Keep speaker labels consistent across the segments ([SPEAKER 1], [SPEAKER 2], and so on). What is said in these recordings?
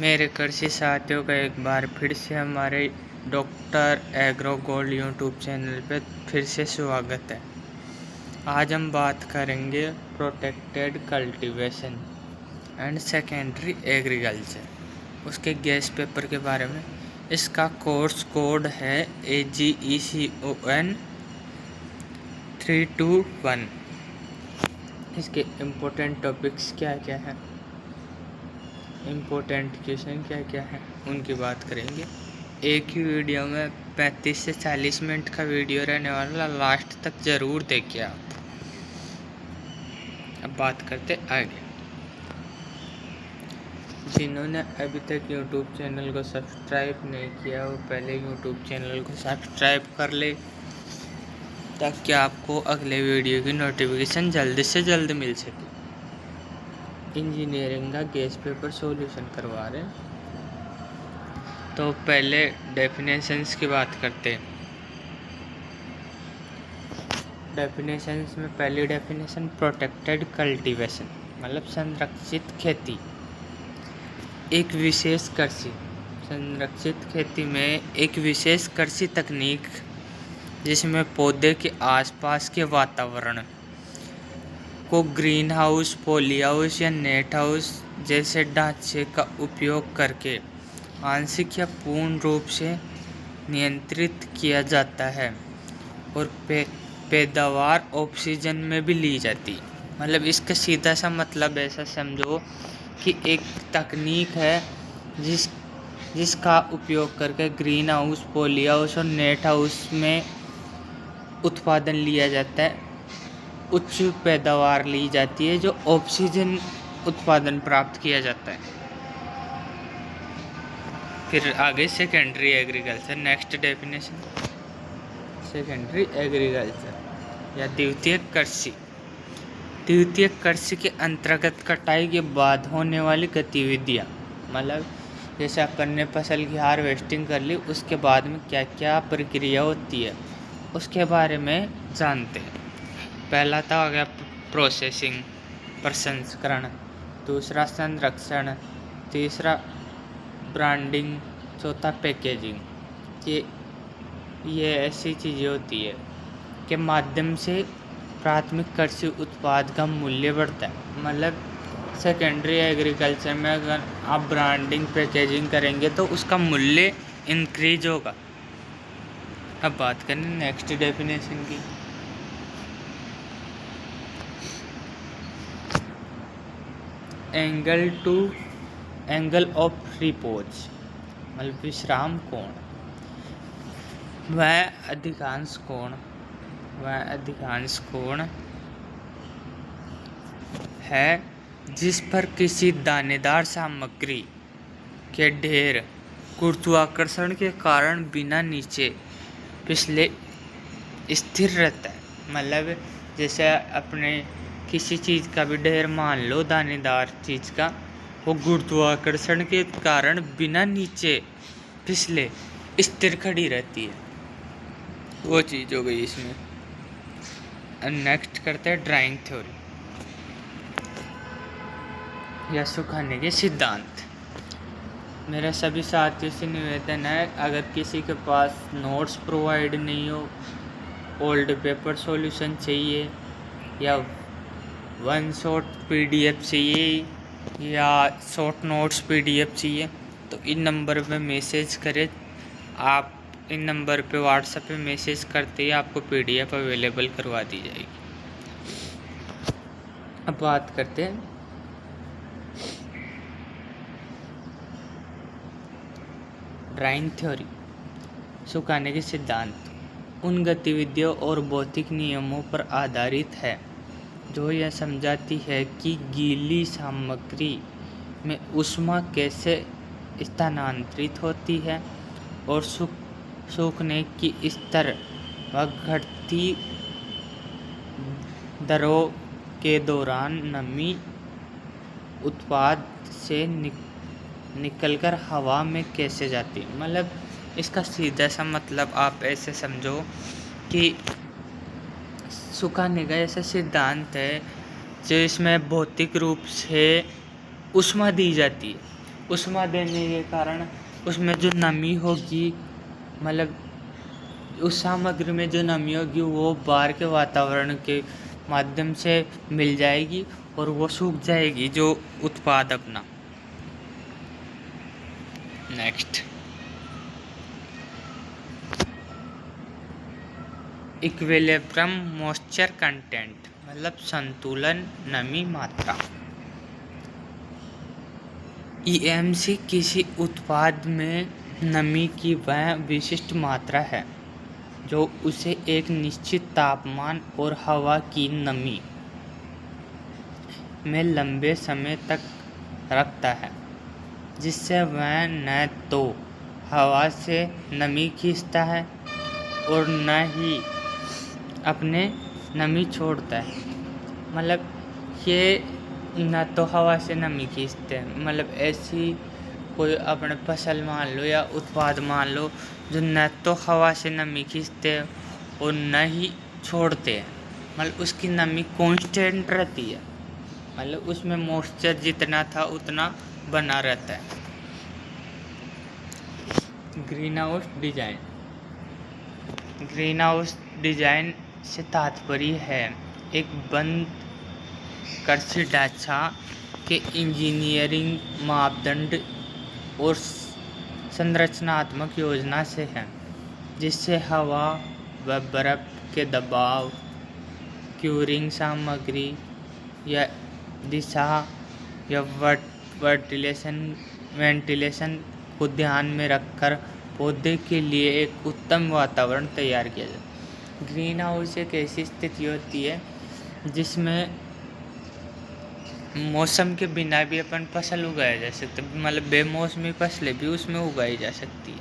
[SPEAKER 1] मेरे कृषि साथियों का एक बार फिर से हमारे doctor agro gold YouTube channel पे फिर से स्वागत है। आज हम बात करेंगे protected cultivation and secondary agriculture, उसके गेस्ट पेपर के बारे में। इसका कोर्स कोड है AGECON 321। इसके इम्पोर्टेंट टॉपिक्स क्या क्या हैं, इम्पोर्टेंट क्वेश्चन क्या क्या है, उनकी बात करेंगे। एक ही वीडियो में 35 से 40 मिनट का वीडियो रहने वाला, लास्ट तक ज़रूर देखिए आप। अब बात करते आगे। जिन्होंने अभी तक यूट्यूब चैनल को सब्सक्राइब नहीं किया वो पहले यूट्यूब चैनल को सब्सक्राइब कर ले, ताकि आपको अगले वीडियो की नोटिफिकेशन जल्द से जल्द मिल सके। इंजीनियरिंग का गेस्ट पेपर सॉल्यूशन करवा रहे हैं, तो पहले डेफिनेशंस की बात करते हैं। डेफिनेशंस में पहली डेफिनेशन प्रोटेक्टेड कल्टीवेशन, मतलब संरक्षित खेती। एक विशेष कृषि, संरक्षित खेती में एक विशेष कृषि तकनीक जिसमें पौधे के आसपास के वातावरण को ग्रीन हाउस, पॉली हाउस या नेट हाउस जैसे ढांचे का उपयोग करके आंशिक या पूर्ण रूप से नियंत्रित किया जाता है और पैदावार ऑक्सीजन में भी ली जाती। मतलब इसका सीधा सा मतलब ऐसा समझो कि एक तकनीक है जिसका उपयोग करके ग्रीन हाउस, पॉली हाउस और नेट हाउस में उत्पादन लिया जाता है, उच्च पैदावार ली जाती है, जो ऑक्सीजन उत्पादन प्राप्त किया जाता है। फिर आगे secondary agriculture, next definition. Secondary agriculture या द्वितीय कृषि। द्वितीय कृषि के अंतर्गत कटाई के बाद होने वाली गतिविधियाँ, मतलब जैसे अपन ने फसल की हार्वेस्टिंग कर ली, उसके बाद में क्या क्या प्रक्रिया होती है उसके बारे में जानते हैं। पहला तो आ गया प्रोसेसिंग, प्रसंस्करण, दूसरा संरक्षण, तीसरा ब्रांडिंग, चौथा पैकेजिंग। ये ऐसी चीज़ें होती है के माध्यम से प्राथमिक कृषि उत्पाद का मूल्य बढ़ता है। मतलब सेकेंडरी एग्रीकल्चर में अगर आप ब्रांडिंग, पैकेजिंग करेंगे तो उसका मूल्य इंक्रीज होगा। अब बात करें नेक्स्ट डेफिनेशन की। एंगल ऑफ रिपोज, मतलब विश्राम कोण। वह अधिकांश कोण है जिस पर किसी दानेदार सामग्री के ढेर गुरुत्वाकर्षण के कारण बिना नीचे पिछले स्थिर रहता है। मतलब जैसे अपने किसी चीज़ का भी ढेर मान लो, दानेदार चीज़ का, वो गुरुत्वाकर्षण के कारण बिना नीचे पिछले स्थिर खड़ी रहती है, वो चीज़ हो गई इसमें। नेक्स्ट करते हैं ड्राइंग थ्योरी या सुखाने के सिद्धांत। मेरा सभी साथियों से निवेदन है, अगर किसी के पास नोट्स प्रोवाइड नहीं हो, ओल्ड पेपर सॉल्यूशन चाहिए या वन शॉट PDF चाहिए या शॉर्ट नोट्स PDF चाहिए, तो इन नंबर पे मैसेज करें। आप इन नंबर पे व्हाट्सएप पे मैसेज करते ही आपको PDF अवेलेबल करवा दी जाएगी। अब बात करते हैं ड्राइंग थ्योरी, सुखाने के सिद्धांत। उन गतिविधियों और भौतिक नियमों पर आधारित है जो यह समझाती है कि गीली सामग्री में ऊष्मा कैसे स्थानांतरित होती है और सूखने की स्तर व घटती दरों के दौरान नमी उत्पाद से निकलकर हवा में कैसे जाती है। मतलब इसका सीधा सा मतलब आप ऐसे समझो कि सुखाने का ऐसा सिद्धांत है जो इसमें भौतिक रूप से ऊष्मा दी जाती है, ऊष्मा देने के कारण उसमें जो नमी होगी, मतलब उस सामग्री में जो नमी होगी वो बाहर के वातावरण के माध्यम से मिल जाएगी और वो सूख जाएगी जो उत्पाद अपना। नेक्स्ट, इक्विलिब्रियम मॉइस्चर कंटेंट, मतलब संतुलन नमी मात्रा। ईएमसी किसी उत्पाद में नमी की वह विशिष्ट मात्रा है जो उसे एक निश्चित तापमान और हवा की नमी में लंबे समय तक रखता है, जिससे वह न तो हवा से नमी खींचता है और न ही अपने नमी छोड़ता है। मतलब ये न तो हवा से नमी खींचते हैं, मतलब ऐसी कोई अपने फसल मान लो या उत्पाद मान लो जो न तो हवा से नमी खींचते हैं और न ही छोड़ते हैं, मतलब उसकी नमी कांस्टेंट रहती है, मतलब उसमें मॉइस्चर जितना था उतना बना रहता है। Green house design. Green house design से तात्पर्य है एक बंद कृषि ढांचा के इंजीनियरिंग मापदंड और संरचनात्मक योजना से है, जिससे हवा व बर्फ के दबाव, क्यूरिंग सामग्री या दिशा या वेंटिलेशन को ध्यान में रखकर पौधे के लिए एक उत्तम वातावरण तैयार किया जाए। ग्रीन हाउस एक ऐसी स्थिति होती है जिसमें मौसम के बिना भी अपन फसल उगाया जा सकते, मतलब बेमौसमी फसलें भी उसमें उगाई जा सकती है।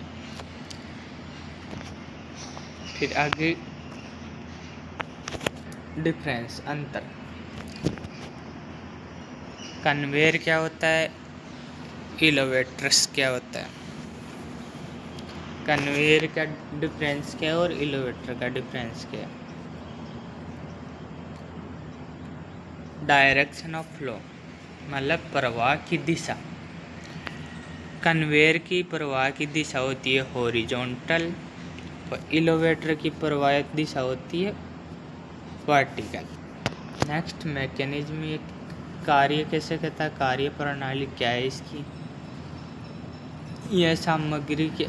[SPEAKER 1] फिर आगे डिफरेंस, अंतर। कन्वेयर क्या होता है, एलिवेटर्स क्या होता है। कन्वेयर का डिफरेंस क्या है और एलिवेटर का डिफरेंस क्या है। डायरेक्शन ऑफ फ्लो, मतलब प्रवाह की दिशा। कन्वेयर की प्रवाह की दिशा होती है हॉरिजॉन्टल और एलिवेटर की प्रवाह दिशा होती है वर्टिकल। नेक्स्ट, मैकेनिज्म, ये कार्य कैसे करता है, कार्य प्रणाली क्या है इसकी। यह सामग्री के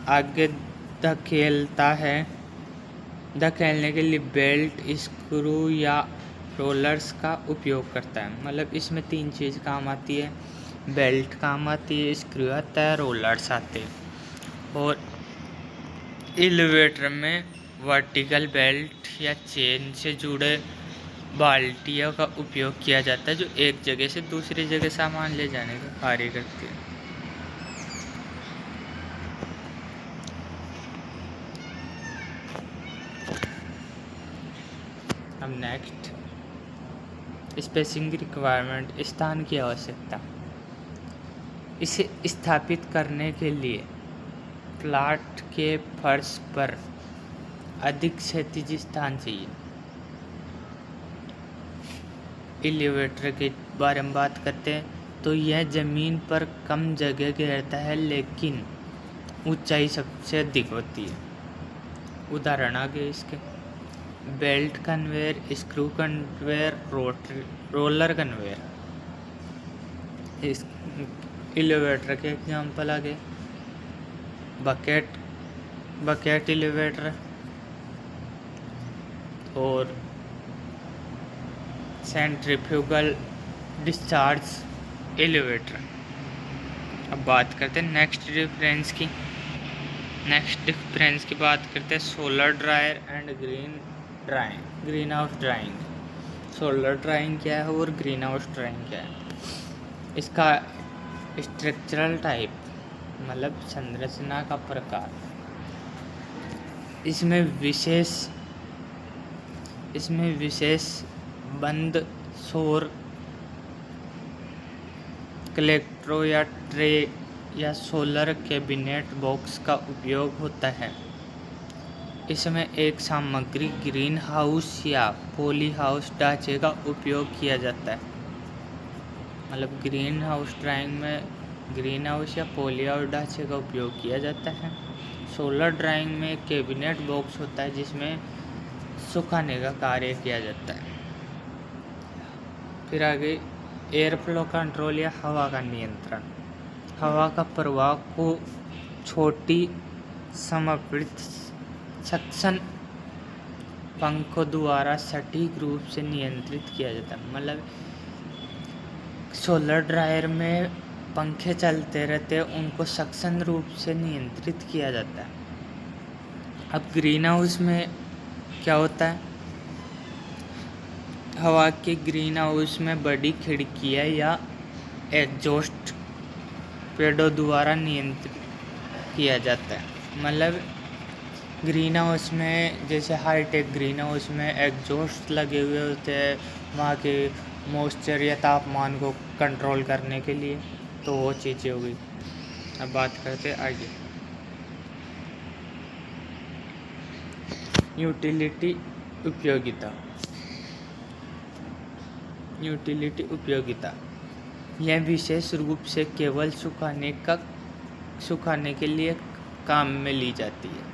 [SPEAKER 1] आगे धकेलता है। धकेलने के लिए बेल्ट, स्क्रू या रोलर्स का उपयोग करता है। मतलब इसमें 3 चीज़ काम आती है, बेल्ट काम आती है, स्क्रू आता है, रोलर्स आते हैं। और एलिवेटर में वर्टिकल बेल्ट या चेन से जुड़े बाल्टियों का उपयोग किया जाता है जो एक जगह से दूसरी जगह सामान ले जाने का कार्य करती है। अब नेक्स्ट, स्पेसिंग रिक्वायरमेंट, स्थान की आवश्यकता। इसे स्थापित करने के लिए प्लाट के फर्श पर अधिक क्षैतिज स्थान चाहिए। एलिवेटर के बारे में बात करते हैं तो यह ज़मीन पर कम जगह घेरता है लेकिन ऊंचाई सबसे अधिक होती है। उदाहरण आगे इसके, belt conveyor, screw conveyor, roller conveyor. इस एलिवेटर के एग्जांपल आगे, बकेट एलिवेटर और सेंट्रीफ्यूगल डिस्चार्ज एलिवेटर। अब बात करते हैं नेक्स्ट डिफरेंस की। बात करते हैं solar dryer and green house drawing. Solar drawing क्या है और ग्रीन हाउस ड्राइंग क्या है। इसका स्ट्रक्चरल टाइप, मतलब संरचना का प्रकार। इसमें विशेष बंद सौर कलेक्टरों या ट्रे या सोलर कैबिनेट बॉक्स का उपयोग होता है। इसमें एक सामग्री ग्रीन हाउस या पॉली हाउस ढांचे का उपयोग किया जाता है। मतलब ग्रीन हाउस ड्राइंग में ग्रीन हाउस या पॉलीहाउस ढांचे का उपयोग किया जाता है। सोलर ड्राइंग में कैबिनेट बॉक्स होता है जिसमें सुखाने का कार्य किया जाता है। फिर आगे एयर फ्लो कंट्रोल या हवा का नियंत्रण। हवा का प्रवाह को छोटी समर्पित सक्शन पंखों द्वारा सटीक रूप से नियंत्रित किया जाता है। मतलब सोलर ड्रायर में पंखे चलते रहते हैं, उनको सक्शन रूप से नियंत्रित किया जाता है। अब ग्रीन हाउस में क्या होता है, हवा के ग्रीन हाउस में बड़ी खिड़कियाँ या एग्जॉस्ट पेड़ों द्वारा नियंत्रित किया जाता है। मतलब ग्रीन हाउस में जैसे हाईटेक ग्रीन हाउस में एग्जॉस्ट लगे हुए होते हैं वहाँ के मॉइस्चर या तापमान को कंट्रोल करने के लिए, तो वो चीज़ें हो गई। अब बात करते हैं आगे यूटिलिटी उपयोगिता। यूटिलिटी उपयोगिता यह विशेष रूप से केवल सुखाने के लिए काम में ली जाती है।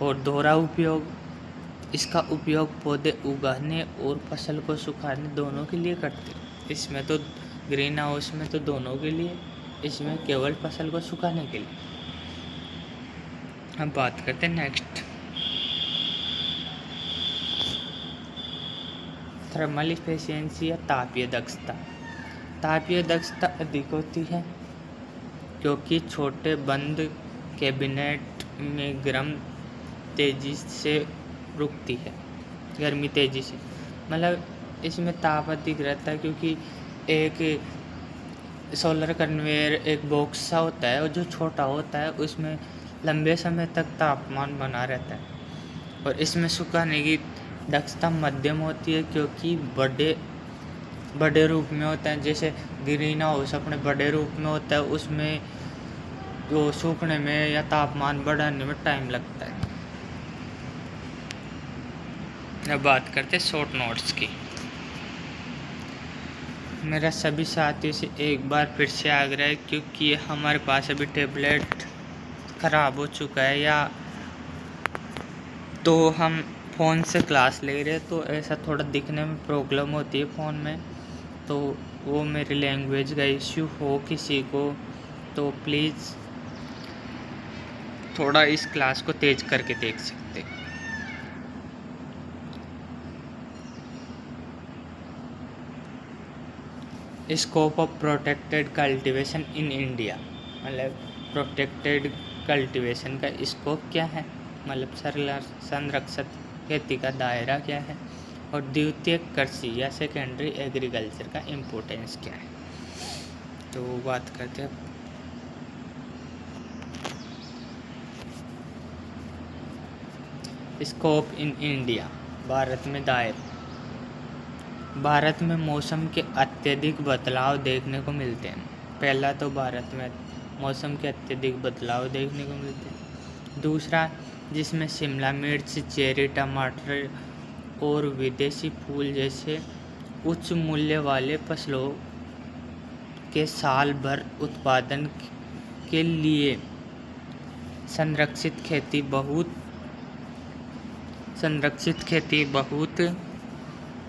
[SPEAKER 1] और दोहरा उपयोग, इसका उपयोग पौधे उगाने और फसल को सुखाने दोनों के लिए करते हैं। इसमें तो ग्रीन हाउस में तो दोनों के लिए, इसमें केवल फसल को सुखाने के लिए। अब बात करते हैं नेक्स्ट थर्मल इफिशियंसी या तापीय दक्षता। तापीय दक्षता अधिक होती है क्योंकि छोटे बंद कैबिनेट में गर्मी तेजी से मतलब इसमें ताप अधिक रहता है क्योंकि एक सोलर कन्वेयर एक बॉक्स सा होता है और जो छोटा होता है उसमें लंबे समय तक तापमान बना रहता है। और इसमें सुखाने की दक्षता मध्यम होती है क्योंकि बड़े रूप में होता है। जैसे ग्रीन हाउस अपने बड़े रूप में होता है, उसमें जो सूखने में या तापमान बढ़ाने में टाइम लगता है। अब बात करते हैं शॉर्ट नोट्स की। मेरा सभी साथियों से एक बार फिर से आग्रह है, क्योंकि हमारे पास अभी टैबलेट ख़राब हो चुका है या तो हम फ़ोन से क्लास ले रहे हैं, तो ऐसा थोड़ा दिखने में प्रॉब्लम होती है फ़ोन में, तो वो मेरी लैंग्वेज का इश्यू हो किसी को तो प्लीज़ थोड़ा इस क्लास को तेज करके देख सकते। Scope of protected cultivation in India. मतलब प्रोटेक्टेड कल्टीवेशन का स्कोप क्या है, मतलब संरक्षित खेती का दायरा क्या है, और द्वितीय कृषि या सेकेंडरी एग्रीकल्चर का इम्पोर्टेंस क्या है। तो बात करते हैं स्कोप इन इंडिया। भारत में दायरा। भारत में मौसम के अत्यधिक बदलाव देखने को मिलते हैं। पहला तो भारत में मौसम के अत्यधिक बदलाव देखने को मिलते हैं। दूसरा, जिसमें शिमला मिर्च, चेरी, टमाटर और विदेशी फूल जैसे उच्च मूल्य वाले फसलों के साल भर उत्पादन के लिए संरक्षित खेती बहुत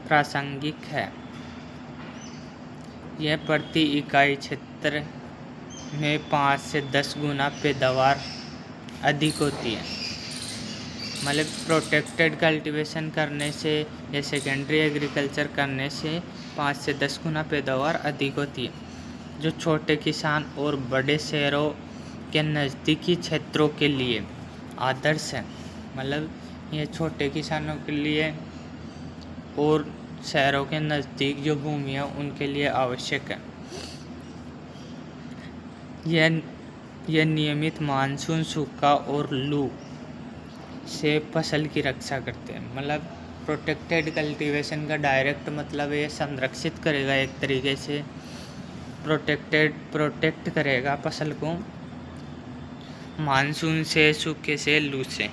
[SPEAKER 1] प्रासंगिक है। यह प्रति इकाई क्षेत्र में 5 से 10 गुना पैदावार अधिक होती है। मतलब प्रोटेक्टेड कल्टीवेशन करने से या सेकेंडरी एग्रीकल्चर करने से 5 से 10 गुना पैदावार अधिक होती है, जो छोटे किसान और बड़े शहरों के नज़दीकी क्षेत्रों के लिए आदर्श है। मतलब ये छोटे किसानों के लिए और शहरों के नज़दीक जो भूमि है उनके लिए आवश्यक है। यह नियमित मानसून, सूखा और लू से फसल की रक्षा करते हैं। मतलब प्रोटेक्टेड कल्टीवेशन का डायरेक्ट मतलब ये संरक्षित करेगा, एक तरीके से प्रोटेक्ट करेगा फसल को मानसून से, सूखे से, लू से।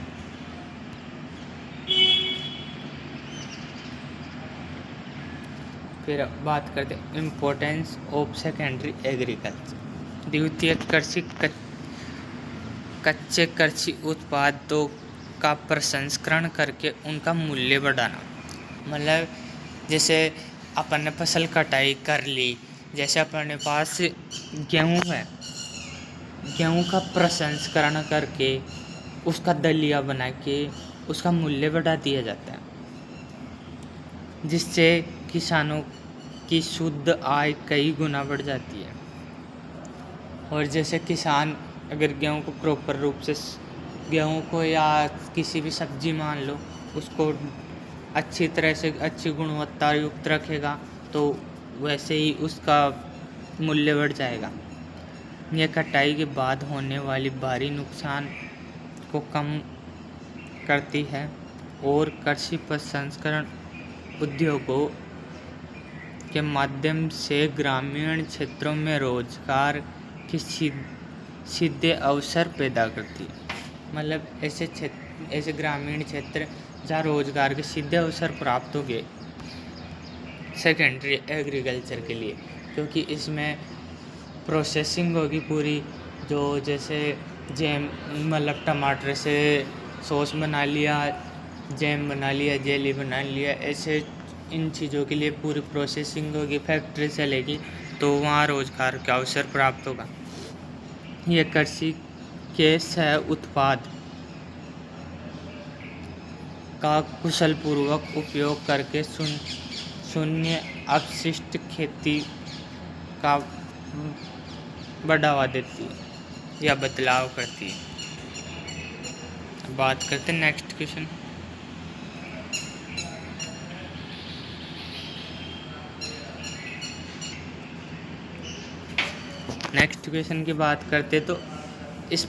[SPEAKER 1] फिर बात करते हैं इम्पोर्टेंस ऑफ सेकेंडरी एग्रीकल्चर। द्वितीयक कृषि कच्चे कृषि उत्पादों का प्रसंस्करण करके उनका मूल्य बढ़ाना। मतलब जैसे अपन ने फसल कटाई कर ली, जैसे अपने पास गेहूँ है, गेहूँ का प्रसंस्करण करके उसका दलिया बना के उसका मूल्य बढ़ा दिया जाता है, जिससे किसानों की शुद्ध आय कई गुना बढ़ जाती है। और जैसे किसान अगर गेहूँ को प्रॉपर रूप से, गेहूँ को या किसी भी सब्जी मान लो, उसको अच्छी तरह से अच्छी गुणवत्ता युक्त रखेगा तो वैसे ही उसका मूल्य बढ़ जाएगा। यह कटाई के बाद होने वाली भारी नुकसान को कम करती है और कृषि प्रसंस्करण उद्योगों के माध्यम से ग्रामीण क्षेत्रों में रोजगार की सीधे अवसर पैदा करती है। मतलब ऐसे ग्रामीण क्षेत्र जहाँ रोजगार के सीधे अवसर प्राप्त हो गए सेकेंडरी एग्रीकल्चर के लिए, क्योंकि इसमें प्रोसेसिंग होगी पूरी, जो जैसे जैम, मतलब टमाटर से सॉस बना लिया, जैम बना लिया, जेली बना लिया, ऐसे इन चीज़ों के लिए पूरी प्रोसेसिंग होगी, फैक्ट्री चलेगी, तो वहाँ रोजगार का अवसर प्राप्त होगा। यह कृषि के सह उत्पाद का कुशलपूर्वक उपयोग करके शून्य अपशिष्ट खेती का बढ़ावा देती है या बदलाव करती है। बात करते हैं नेक्स्ट क्वेश्चन। नेक्स्ट क्वेश्चन की बात करते तो इस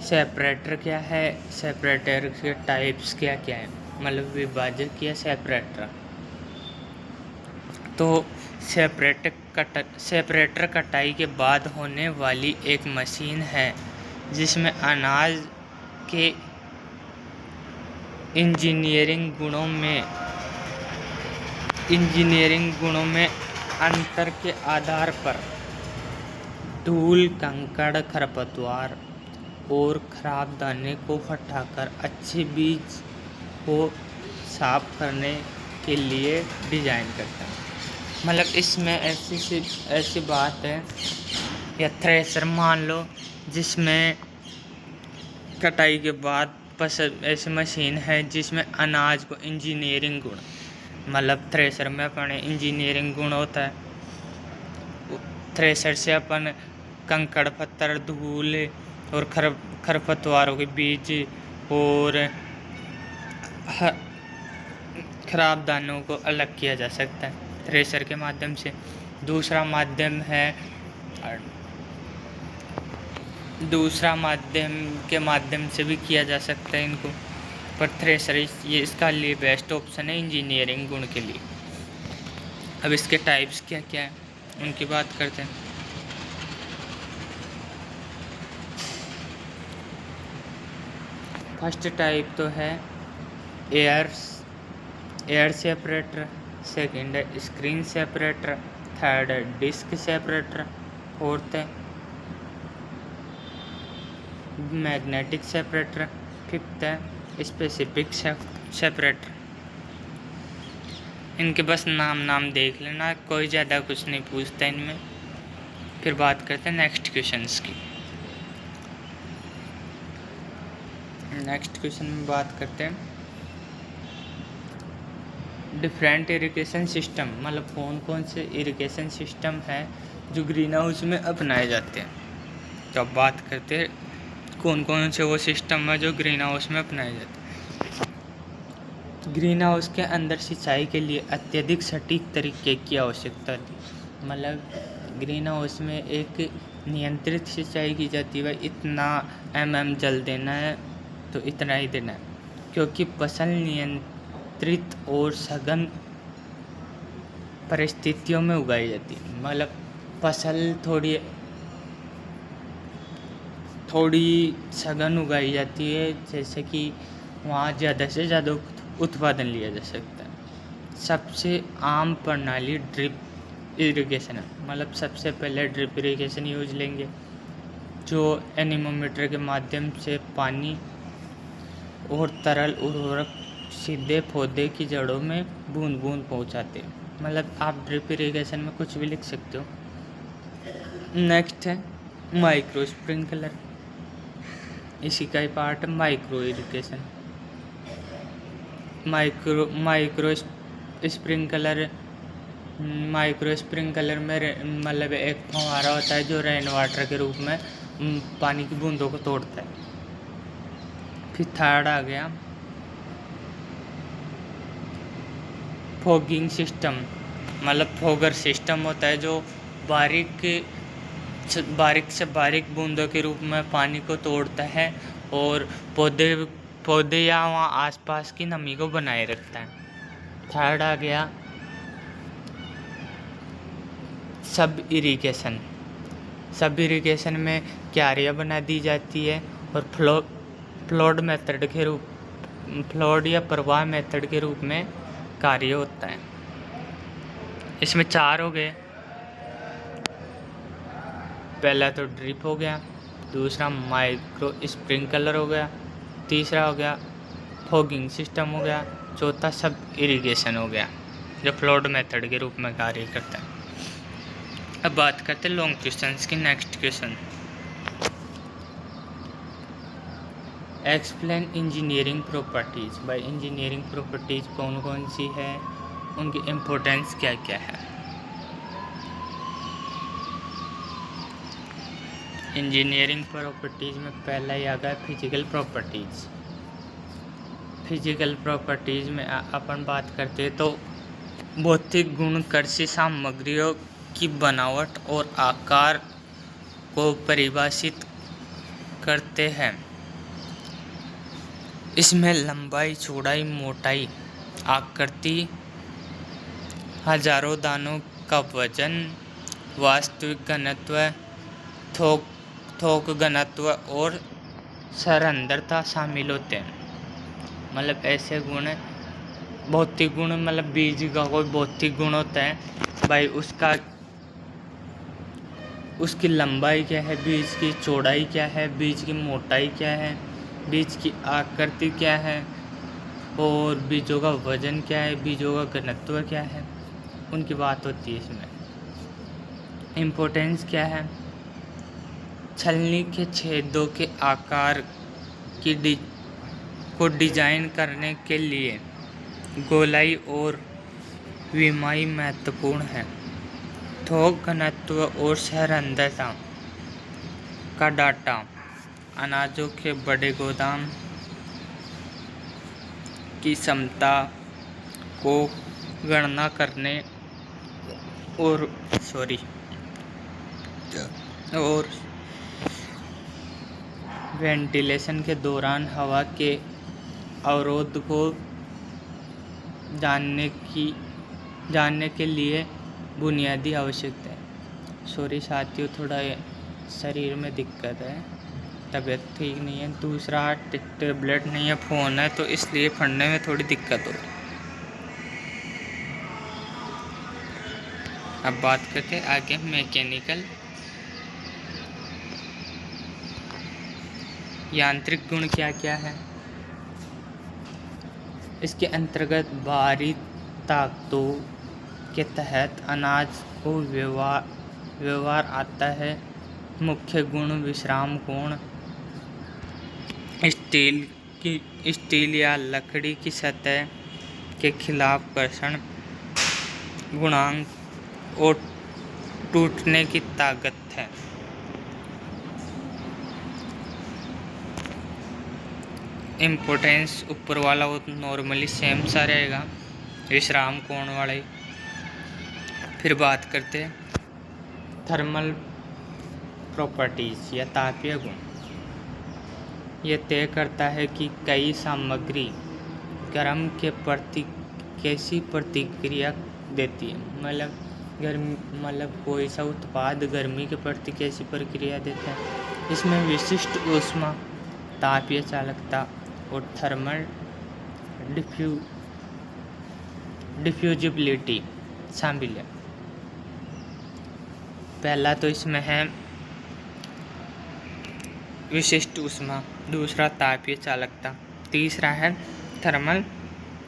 [SPEAKER 1] सेपरेटर क्या है, सेपरेटर के टाइप्स क्या क्या है, मतलब विभाजक या सेपरेटर। तो सेपरेटर कटाई के बाद होने वाली एक मशीन है जिसमें अनाज के इंजीनियरिंग गुणों में अंतर के आधार पर धूल, कंकड़, खरपतवार और खराब दाने को हटाकर अच्छे बीज को साफ करने के लिए डिजाइन करता है। मतलब इसमें ऐसी बात है, या थ्रेशर मान लो जिसमें कटाई के बाद ऐसी मशीन है जिसमें अनाज को इंजीनियरिंग गुण, मतलब थ्रेशर में अपने इंजीनियरिंग गुण होता है। थ्रेशर से अपन कंकड़, पत्थर, धूल और खरपतवारों के बीज और खराब दानों को अलग किया जा सकता है थ्रेशर के माध्यम से। दूसरा माध्यम के माध्यम से भी किया जा सकता है इनको, पर थ्रेशर ये इसका लिए बेस्ट ऑप्शन है इंजीनियरिंग गुण के लिए। अब इसके टाइप्स क्या क्या हैं उनकी बात करते हैं। फर्स्ट टाइप तो है एयर सेपरेटर, सेकंड है स्क्रीन सेपरेटर, थर्ड है डिस्क सेपरेटर, फोर्थ है मैग्नेटिक सेपरेटर, फिफ्थ है स्पेसिफिक सेपरेटर। इनके बस नाम देख लेना, कोई ज़्यादा कुछ नहीं पूछता इनमें। फिर बात करते हैं नेक्स्ट क्वेश्चंस की। नेक्स्ट क्वेश्चन में बात करते हैं डिफरेंट इरिगेशन सिस्टम, मतलब कौन से इरिगेशन सिस्टम है जो ग्रीन हाउस में अपनाए जाते हैं। तो अब बात करते हैं कौन से वो सिस्टम है जो ग्रीन हाउस में अपनाए जाते हैं। ग्रीन हाउस के अंदर सिंचाई के लिए अत्यधिक सटीक तरीके की आवश्यकता होती है। मतलब ग्रीन हाउस में एक नियंत्रित सिंचाई की जाती है, इतना जल देना है तो इतना ही देना है, क्योंकि फसल नियंत्रित और सघन परिस्थितियों में उगाई जाती है। मतलब फसल थोड़ी सघन उगाई जाती है, जैसे कि वहाँ ज़्यादा से ज़्यादा उत्पादन लिया जा सकता है। सबसे आम प्रणाली ड्रिप इरिगेशन है। मतलब सबसे पहले ड्रिप इरिगेशन यूज लेंगे, जो एनीमोमीटर के माध्यम से पानी और तरल उर्वरक सीधे पौधे की जड़ों में बूंद बूंद पहुंचाते हैं। मतलब आप ड्रिप इरिगेशन में कुछ भी लिख सकते हो। नेक्स्ट है माइक्रो स्प्रिंकलर, इसी का ही पार्ट है माइक्रो इरिगेशन। माइक्रो स्प्रिंकलर में मतलब एक फव्वारा होता है जो रेन वाटर के रूप में पानी की बूंदों को तोड़ता है। फिर थर्ड आ गया फॉगिंग सिस्टम। मतलब फॉगर सिस्टम होता है जो बारीक से बारीक बूंदों के रूप में पानी को तोड़ता है और पौधे या वहाँ आसपास की नमी को बनाए रखता है। थर्ड आ गया सब इरिगेशन। सब इरिगेशन में क्यारियाँ बना दी जाती है और फ्लोड या प्रवाह मेथड के रूप में कार्य होता है। इसमें 4 हो गए। पहला तो ड्रिप हो गया, दूसरा माइक्रो स्प्रिंकलर हो गया, तीसरा हो गया फॉगिंग सिस्टम हो गया, चौथा सब इरिगेशन हो गया जो फ्लोड मेथड के रूप में कार्य करता है। अब बात करते हैं लॉन्ग क्वेश्चंस की। Next question, explain engineering properties. भाई इंजीनियरिंग प्रॉपर्टीज कौन कौन सी है, उनकी इम्पोर्टेंस क्या क्या है। इंजीनियरिंग प्रॉपर्टीज में पहला ही आ गया फिजिकल प्रॉपर्टीज। फिजिकल प्रॉपर्टीज में अपन बात करते हैं तो भौतिक गुण कृषि सामग्रियों की बनावट और आकार को परिभाषित करते हैं। इसमें लंबाई, चौड़ाई, मोटाई, आकृति, हजारों दानों का वजन, वास्तविक घनत्व, थोक घनत्व और सरंध्रता शामिल होते हैं। मतलब ऐसे गुण है, भौतिक गुण मतलब बीज का कोई भौतिक गुण होता है भाई, उसकी लंबाई क्या है, बीज की चौड़ाई क्या है, बीज की मोटाई क्या है, बीज की आकृति क्या है और बीजों का वजन क्या है, बीजों का घनत्व क्या है, उनकी बात होती है। इसमें इम्पोर्टेंस क्या है, छलनी के छेदों के आकार को डिजाइन करने के लिए गोलाई और विमाई महत्वपूर्ण है। थोक घनत्व और सरंध्रता का डाटा अनाजों के बड़े गोदाम की क्षमता को गणना करने और वेंटिलेशन के दौरान हवा के अवरोध को जानने के लिए बुनियादी आवश्यकता है। साथियों, थोड़ा शरीर में दिक्कत है, तबीयत ठीक नहीं है, दूसरा टेबलेट नहीं है, फ़ोन है, तो इसलिए पढ़ने में थोड़ी दिक्कत हो रही। अब बात करते हैं आगे मैकेनिकल यांत्रिक गुण क्या क्या है। इसके अंतर्गत बाहरी ताकतों के तहत अनाज को व्यवहार आता है। मुख्य गुण विश्राम कोण, स्टील या लकड़ी की सतह के खिलाफ घर्षण गुणांक और टूटने की ताकत है। इम्पोर्टेंस ऊपर वाला वो नॉर्मली सेम सा रहेगा, विश्राम कोण वाले। फिर बात करते हैं थर्मल प्रॉपर्टीज या तापीय गुण। यह तय करता है कि कई सामग्री गर्म के प्रति कैसी प्रतिक्रिया देती है। मतलब कोई सा उत्पाद गर्मी के प्रति कैसी प्रक्रिया देता है। इसमें विशिष्ट ऊष्मा, तापीय चालकता और थर्मल डिफ्यूजिबिलिटी शामिल है। पहला तो इसमें है विशिष्ट ऊष्मा, दूसरा तापीय चालकता, तीसरा है थर्मल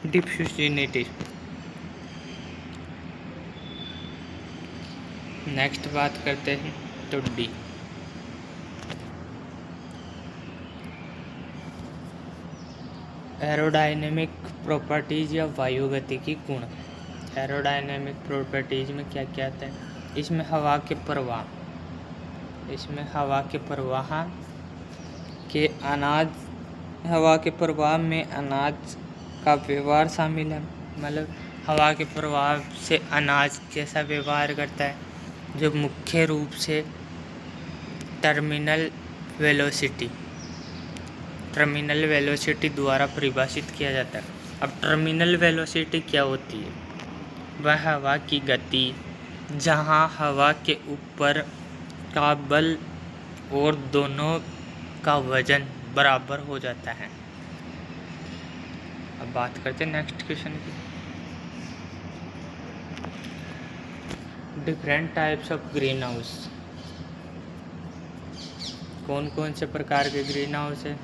[SPEAKER 1] डिफ्यूजिनिटी। नेक्स्ट बात करते हैं तो डी। एरोडायनेमिक प्रॉपर्टीज या वायुगतिकी गुण। एरोडायनेमिक प्रॉपर्टीज में क्या क्या आता है? इसमें हवा के प्रवाह में अनाज का व्यवहार शामिल है। मतलब हवा के प्रवाह से अनाज कैसा व्यवहार करता है, जो मुख्य रूप से टर्मिनल वेलोसिटी द्वारा परिभाषित किया जाता है। अब टर्मिनल वेलोसिटी क्या होती है? वह हवा की गति जहां हवा के ऊपर का बल और दोनों का वजन बराबर हो जाता है। अब बात करते हैं नेक्स्ट क्वेश्चन की। Different types of green house. कौन कौन से प्रकार के ग्रीन हाउस है,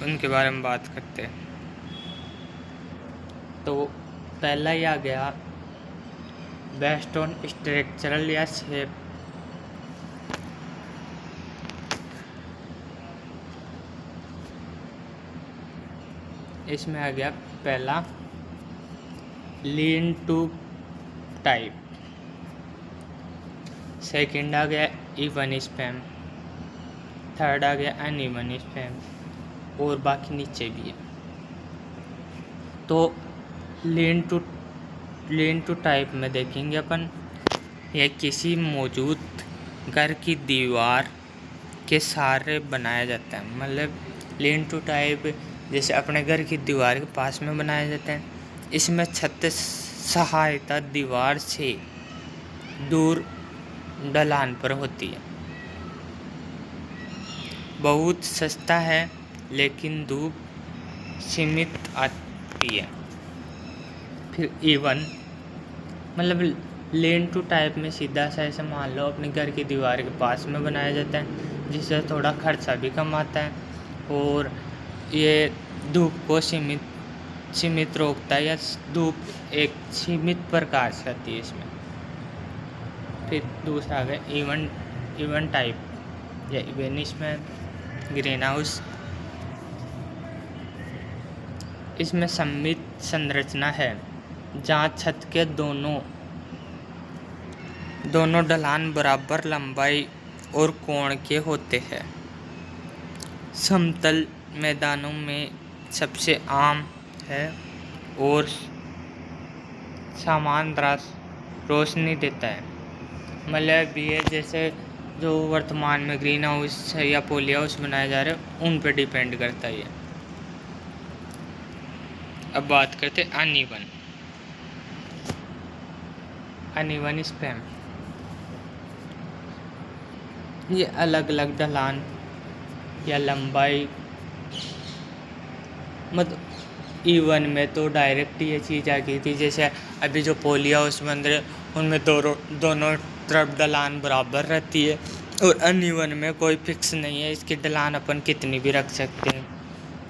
[SPEAKER 1] उनके बारे में बात करते हैं। तो पहला ही आ गया बेस्ड ऑन स्ट्रक्चरल या शेप। इसमें आ गया पहला लीन टू टाइप, सेकंड आ गया इवन स्पैम, थर्ड आ गया अनइवन स्पैम, और बाकी नीचे भी है। तो लीन टू टाइप में देखेंगे अपन, यह किसी मौजूद घर की दीवार के सहारे बनाया जाता है। मतलब लीन टू टाइप जैसे अपने घर की दीवार के पास में बनाया जाता है। इसमें छत सहायता दीवार से दूर ढलान पर होती है। बहुत सस्ता है लेकिन धूप सीमित आती है। फिर इवन मतलब लेन टू टाइप में सीधा सा ऐसे मान लो अपने घर की दीवार के पास में बनाया जाता है, जिससे थोड़ा खर्चा भी कम आता है और ये धूप को सीमित रोकता है, या धूप एक सीमित प्रकाश आती है इसमें। फिर दूसरा आ गया इवन टाइप या इवेनिश में ग्रीन हाउस। इसमें सममित संरचना है जहाँ छत के दोनों ढलान बराबर लंबाई और कोण के होते हैं। समतल मैदानों में सबसे आम है और समान रोशनी देता है। मतलब ये जैसे जो वर्तमान में ग्रीन हाउस या पॉली हाउस बनाए जा रहे हैं उन पे डिपेंड करता है ये। अब बात करते हैं अनइवन स्पैम। ये अलग अलग ढलान या लंबाई, मतलब इवन में तो डायरेक्ट ये चीज़ आ गई थी। जैसे अभी जो पॉली हाउस बन रहे उनमें दोनों तरफ ढलान बराबर रहती है, और अनइवन में कोई फिक्स नहीं है, इसकी ढलान अपन कितनी भी रख सकते हैं।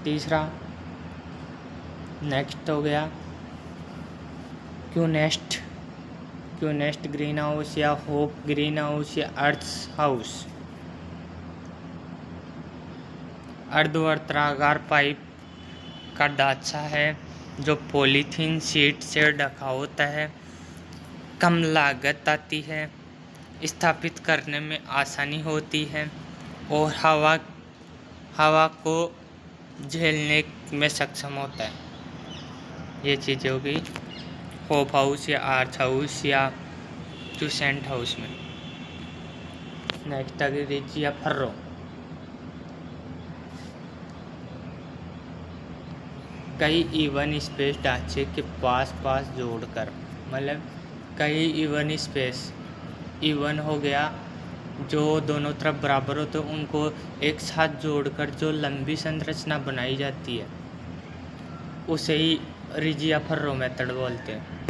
[SPEAKER 1] तीसरा नेक्स्ट हो गया क्यूनेस्ट ग्रीन हाउस या होप ग्रीन हाउस या अर्थ हाउस। अर्धवर्त्राकार पाइप का ढांचा है जो पॉलीथीन शीट से ढका होता है। कम लागत आती है, स्थापित करने में आसानी होती है और हवा को झेलने में सक्षम होता है। ये चीज़ें हो गई होप हाउस या अर्थ हाउस या क्यूसेंट हाउस में। नेक्स्ट आगे रिच या फर्रो। कई इवन स्पेस ढांचे के पास जोड़कर, मतलब कई इवन स्पेस, इवन हो गया जो दोनों तरफ बराबर हो तो उनको एक साथ जोड़कर जो लंबी संरचना बनाई जाती है उसे ही रिज या फर्रो मेथड बोलते हैं।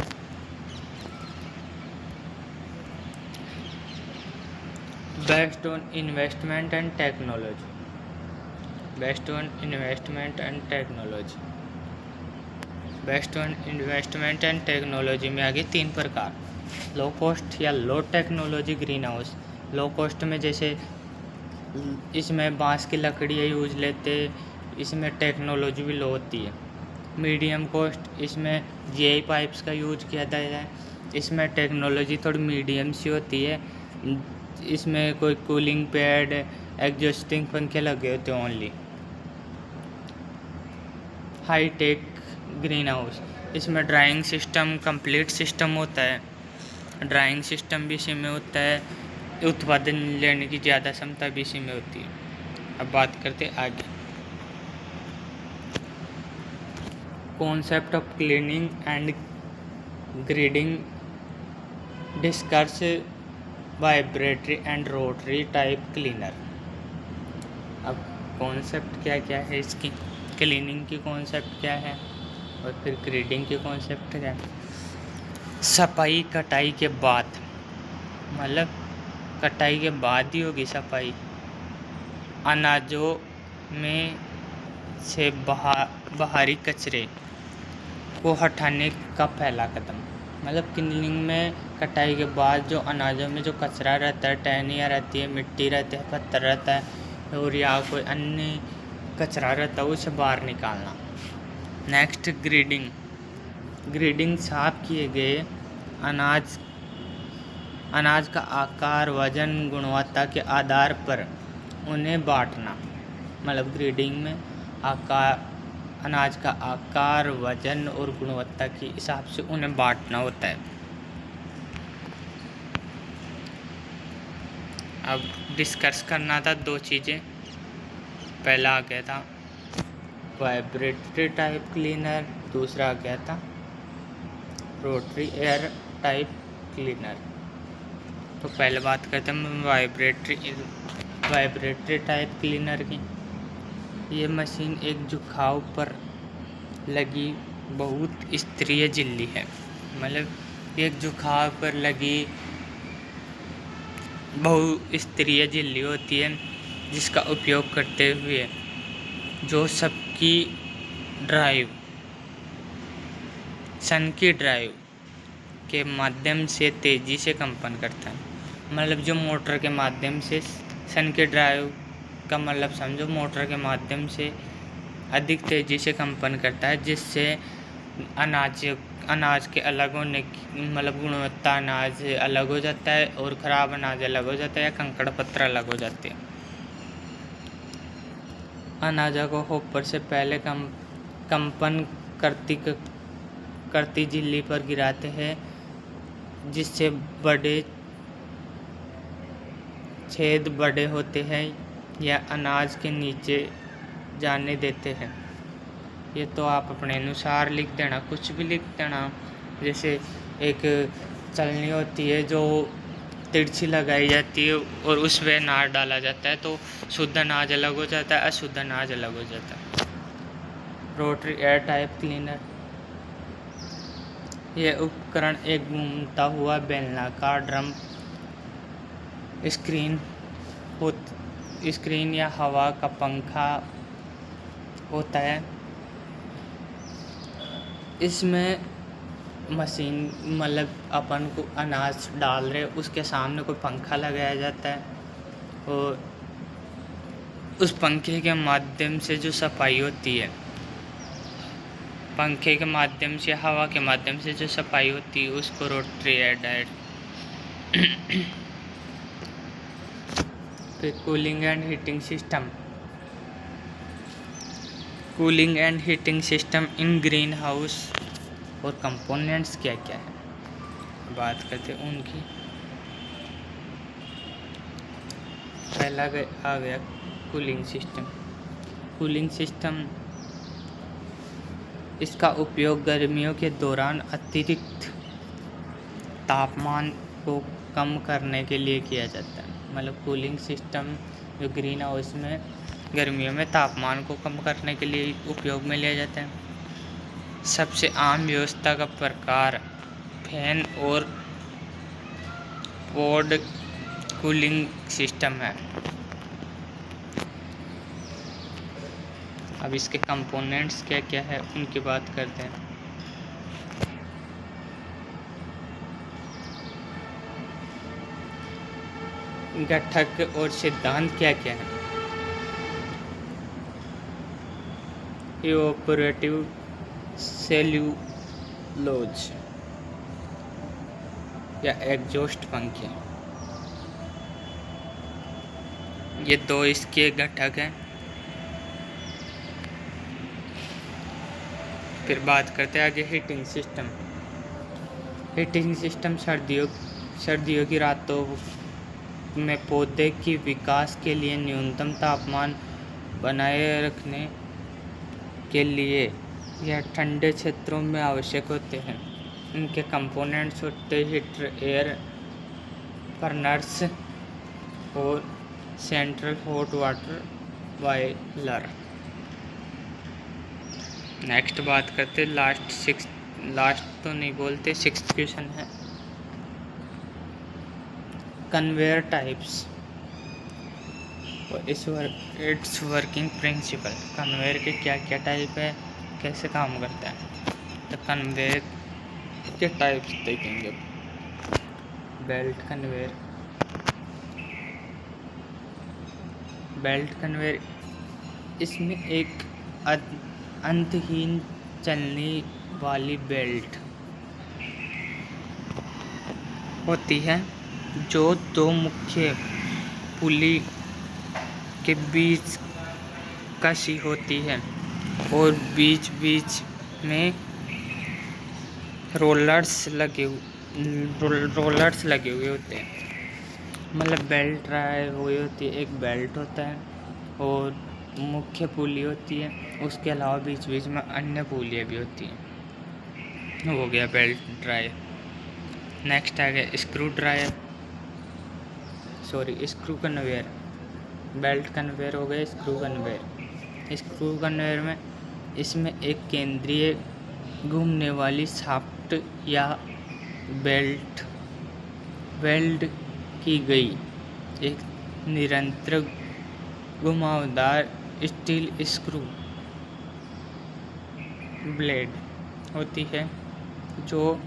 [SPEAKER 1] Based on investment and technology, based on investment and technology, based on investment and technology में आगे 3 प्रकार। लो कॉस्ट या low technology green house. Low cost में जैसे इसमें बांस की लकड़ियाँ यूज लेते, इसमें टेक्नोलॉजी भी लो होती है। मीडियम कॉस्ट, इसमें जीआई पाइप्स का यूज किया जाता है, इसमें टेक्नोलॉजी थोड़ी मीडियम सी होती है, इसमें कोई कूलिंग पैड एग्जॉस्टिंग पंखे लगे होते हैं only. High tech green house, इसमें ड्राइंग सिस्टम कंप्लीट सिस्टम होता है, ड्राइंग सिस्टम भी इसी में होता है, उत्पादन लेने की ज़्यादा क्षमता भी इसी में होती है। अब बात करते आगे। Concept of cleaning and grading, discuss vibratory and rotary type cleaner. अब कॉन्सेप्ट क्या क्या है इसकी, क्लीनिंग की कॉन्सेप्ट क्या है और फिर ग्रेडिंग की कॉन्सेप्ट क्या है। सफाई कटाई के बाद, मतलब कटाई के बाद ही होगी सफाई। अनाजों में से बाहरी कचरे को हटाने का पहला कदम, मतलब क्लीनिंग में कटाई के बाद जो अनाजों में जो कचरा रहता है, टहनियाँ रहती है, मिट्टी रहती है, पत्थर रहता है और या कोई अन्य कचरा रहता है, उसे बाहर निकालना। नेक्स्ट ग्रेडिंग, ग्रेडिंग साफ किए गए अनाज का आकार, वजन, गुणवत्ता के आधार पर उन्हें बांटना। मतलब ग्रेडिंग में अनाज का आकार, वजन और गुणवत्ता के हिसाब से उन्हें बांटना होता है। अब डिस्कस करना था 2 चीज़ें। पहला आ गया था वाइब्रेटरी टाइप क्लीनर, दूसरा आ गया था रोटरी एयर टाइप क्लीनर। तो पहले बात करते हैं वाइब्रेटरी टाइप क्लीनर की। ये मशीन एक झुकाव पर लगी बहुत स्तरीय झिल्ली है, मतलब एक झुकाव पर लगी बहुस्तरीय झिल्ली होती है जिसका उपयोग करते हुए जो सबकी ड्राइव सन की ड्राइव के माध्यम से तेज़ी से कंपन करता है। मतलब जो मोटर के माध्यम से सन के ड्राइव का मतलब समझो, मोटर के माध्यम से अधिक तेज़ी से कंपन करता है, जिससे अनाज के अलग होने की मतलब गुणवत्ता अनाज अलग हो जाता है और ख़राब अनाज अलग हो जाता है या कंकड़ पत्थर अलग हो जाते हैं। अनाजा को हॉपर से पहले कंपन करती झिल्ली पर गिराते हैं, जिससे बड़े छेद बड़े होते हैं या अनाज के नीचे जाने देते हैं। ये तो आप अपने अनुसार लिख देना, कुछ भी लिख देना। जैसे एक चलनी होती है जो तिरछी लगाई जाती है और उसमें अनाज डाला जाता है तो शुद्ध अनाज अलग हो जाता है, अशुद्ध अनाज अलग हो जाता है। रोटरी एयर टाइप क्लीनर, यह उपकरण एक घूमता हुआ बेलनाकार ड्रम स्क्रीन या हवा का पंखा होता है। इसमें मशीन मतलब अपन को अनाज डाल रहे उसके सामने कोई पंखा लगाया जाता है और उस पंखे के माध्यम से जो सफाई होती है, पंखे के माध्यम से हवा के माध्यम से जो सफाई होती है उसको रोटरी एयर डाइट। फिर cooling and heating system, cooling and heating system in green house और कंपोनेंट्स क्या क्या है, बात करते हैं उनकी। पहला आ गया कूलिंग सिस्टम। कूलिंग सिस्टम, इसका उपयोग गर्मियों के दौरान अतिरिक्त तापमान को कम करने के लिए किया जाता है। मतलब कूलिंग सिस्टम जो ग्रीन हाउस में गर्मियों में तापमान को कम करने के लिए उपयोग में लिया जाता है। सबसे आम व्यवस्था का प्रकार फैन और पॉड कूलिंग सिस्टम है। अब इसके कंपोनेंट्स क्या क्या है उनकी बात करते हैं। घटक और सिद्धांत क्या क्या है। इवोपोरेटिव सेल्यूलोज या एग्जॉस्ट पंखे, ये दो इसके घटक हैं। फिर बात करते हैं आगे हीटिंग सिस्टम। हीटिंग सिस्टम सर्दियों की रातों में पौधे की विकास के लिए न्यूनतम तापमान बनाए रखने के लिए यह ठंडे क्षेत्रों में आवश्यक होते हैं। इनके कंपोनेंट्स होते हीटर, एयर बर्नर्स और central hot water boiler. Next बात करते लास्ट तो नहीं बोलते, सिक्स्थ क्वेश्चन है कन्वेयर टाइप्स और इट्स वर्किंग प्रिंसिपल। कन्वेयर के क्या क्या टाइप है, कैसे काम करता है, तो कन्वेयर के टाइप्स देखेंगे। बेल्ट कन्वेयर, इसमें एक अंतहीन चलने वाली बेल्ट होती है जो दो मुख्य पुली के बीच कसी होती है और बीच बीच में रोलर्स लगे हुए होते हैं। मतलब बेल्ट ड्राइव हुई होती है, एक बेल्ट होता है और मुख्य पुली होती है, उसके अलावा बीच बीच में अन्य पुलियाँ भी होती हैं। हो गया बेल्ट ड्राइव। नेक्स्ट आ गया स्क्रू कन्वेयर। बेल्ट कन्वेयर हो गया स्क्रू कन्वेयर में इसमें एक केंद्रीय घूमने वाली शाफ्ट या वेल्ड की गई एक निरंतर घुमावदार स्टील स्क्रू ब्लेड होती है जो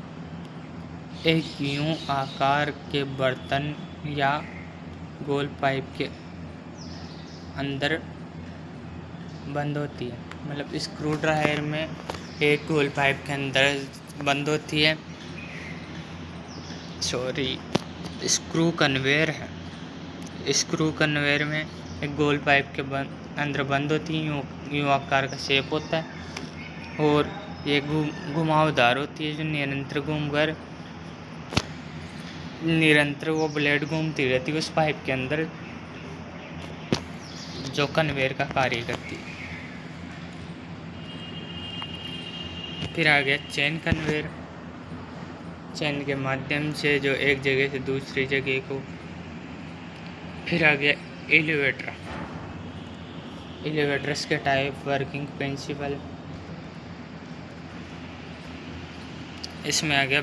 [SPEAKER 1] एक यूं आकार के बर्तन या गोल पाइप के अंदर बंद होती है। मतलब स्क्रू ड्रायर में एक गोल पाइप के अंदर बंद होती है। स्क्रू कन्वेयर है। स्क्रू कन्वेयर में एक गोल पाइप के अंदर बंद होती है, यूं आकार का शेप होता है और ये घुमावदार होती है जो निरंतर वो ब्लेड घूमती रहती है उस पाइप के अंदर जो कन्वेयर का कार्य करती है। फिर आ गया चेन कन्वेयर। चेन के माध्यम से जो एक जगह से दूसरी जगह को। फिर आ गया एलिवेटर्स के टाइप, वर्किंग प्रिंसिपल। इसमें आ गया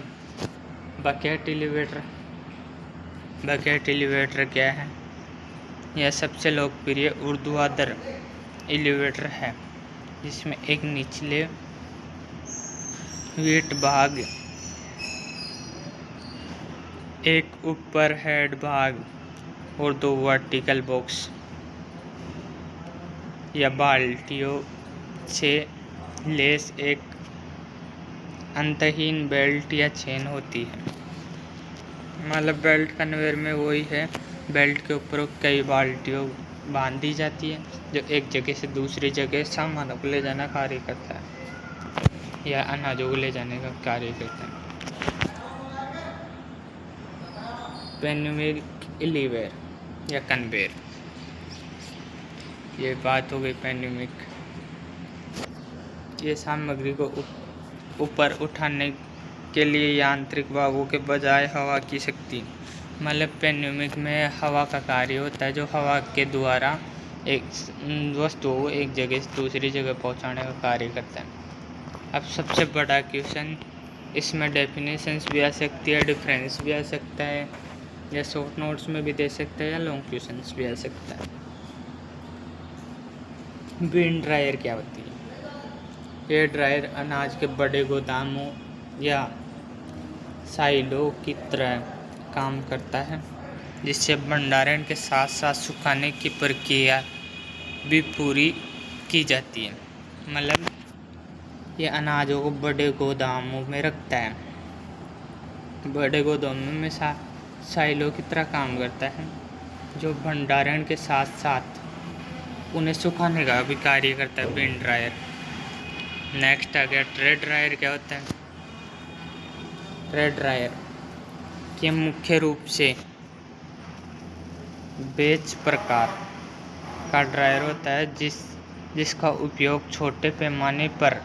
[SPEAKER 1] बकेट एलिवेटर क्या है, यह सबसे लोकप्रिय ऊर्ध्वाधर एलिवेटर है जिसमें एक निचले वेट भाग, एक ऊपर हेड भाग और दो वर्टिकल बॉक्स या बाल्टियों से लेस एक अंतहीन बेल्ट या चेन होती है। मतलब बेल्ट कन्वेयर में वही है, बेल्ट के ऊपर कई बाल्टियों बांधी जाती है जो एक जगह से दूसरी जगह सामानों को ले जाना कार्य करता है या अनाजों को ले जाने का कार्य करता है। पेन्यूमिक एलिवेटर या कन्वेयर, ये बात हो गई पेन्यूमिक। ये सामग्री को ऊपर उठाने के लिए यांत्रिक भागों के बजाय हवा की शक्ति, मतलब पेन्यूमिक में हवा का कार्य होता है जो हवा के द्वारा एक वस्तु को एक जगह से दूसरी जगह पहुंचाने का कार्य करता है। अब सबसे बड़ा क्वेश्चन, इसमें डेफिनेशंस भी आ सकती है, डिफरेंस भी आ सकता है, या शॉर्ट नोट्स में भी दे सकता है, या लॉन्ग क्वेश्चंस भी आ सकता है। बीन ड्रायर क्या होती है? ये ड्रायर अनाज के बड़े गोदामों या साइलो की तरह काम करता है, जिससे भंडारण के साथ साथ सुखाने की प्रक्रिया भी पूरी की जाती है। मतलब ये अनाजों को बड़े गोदामों में रखता है, बड़े गोदामों में साइलो की तरह काम करता है, जो भंडारण के साथ साथ उन्हें सुखाने का भी कार्य करता है। Been dryer. नेक्स्ट आ गया ट्रे ड्रायर क्या होता है? ट्रे ड्रायर के मुख्य रूप से बेच प्रकार का ड्रायर होता है, जिसका उपयोग छोटे पैमाने पर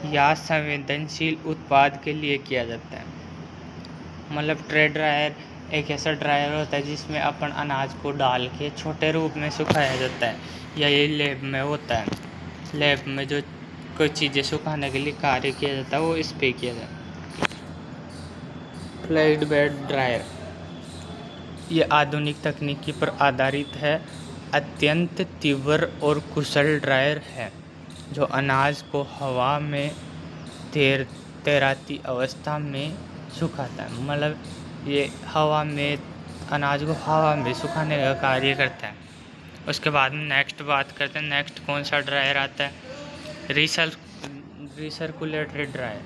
[SPEAKER 1] या संवेदनशील उत्पाद के लिए किया जाता है। मतलब ट्रे ड्रायर एक ऐसा ड्रायर होता है जिसमें अपन अनाज को डाल के छोटे रूप में सुखाया जाता है, या ये लैब में होता है। लैब में जो कोई चीज़ें सुखाने के लिए कार्य किया जाता है वो इस पे किया जाता है। फ्लाइट बेड ड्रायर ये आधुनिक तकनीकी पर आधारित है, अत्यंत तीव्र और कुशल ड्रायर है जो अनाज को हवा में तैराती अवस्था में सुखाता है। मतलब ये अनाज को हवा में सुखाने का कार्य करता है। उसके बाद में नेक्स्ट बात करते हैं, नेक्स्ट कौन सा ड्रायर आता है? रिसर्कुलेटेड ड्रायर।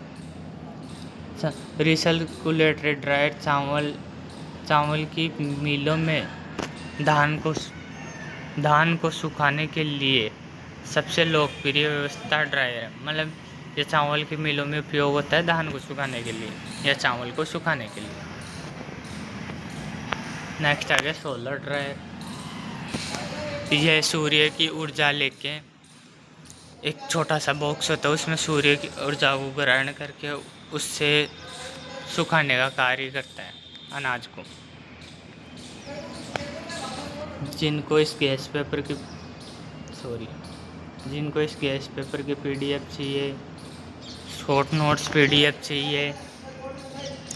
[SPEAKER 1] रिसर्कुलेटेड ड्रायर चावल की मिलों में धान को सुखाने के लिए सबसे लोकप्रिय व्यवस्था ड्रायर है। मतलब ये चावल की मिलों में उपयोग होता है धान को सुखाने के लिए या चावल को सुखाने के लिए। नेक्स्ट आ गया सोलर ड्रायर। यह सूर्य की ऊर्जा लेके एक छोटा सा बॉक्स होता है, उसमें सूर्य की ऊर्जा को ग्रहण करके उससे सुखाने का कार्य करता है अनाज को। जिनको इस गैस पेपर की PDF चाहिए, शॉर्ट नोट्स PDF चाहिए,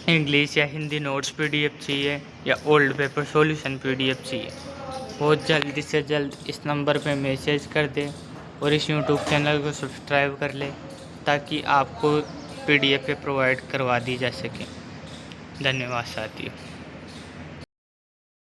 [SPEAKER 1] इंग्लिश या हिंदी नोट्स PDF चाहिए, या ओल्ड पेपर सॉल्यूशन PDF चाहिए, बहुत जल्दी से जल्द इस नंबर पे मैसेज कर दें और इस YouTube चैनल को सब्सक्राइब कर लें ताकि आपको PDF प्रोवाइड करवा दी जा सके। धन्यवाद साथियों।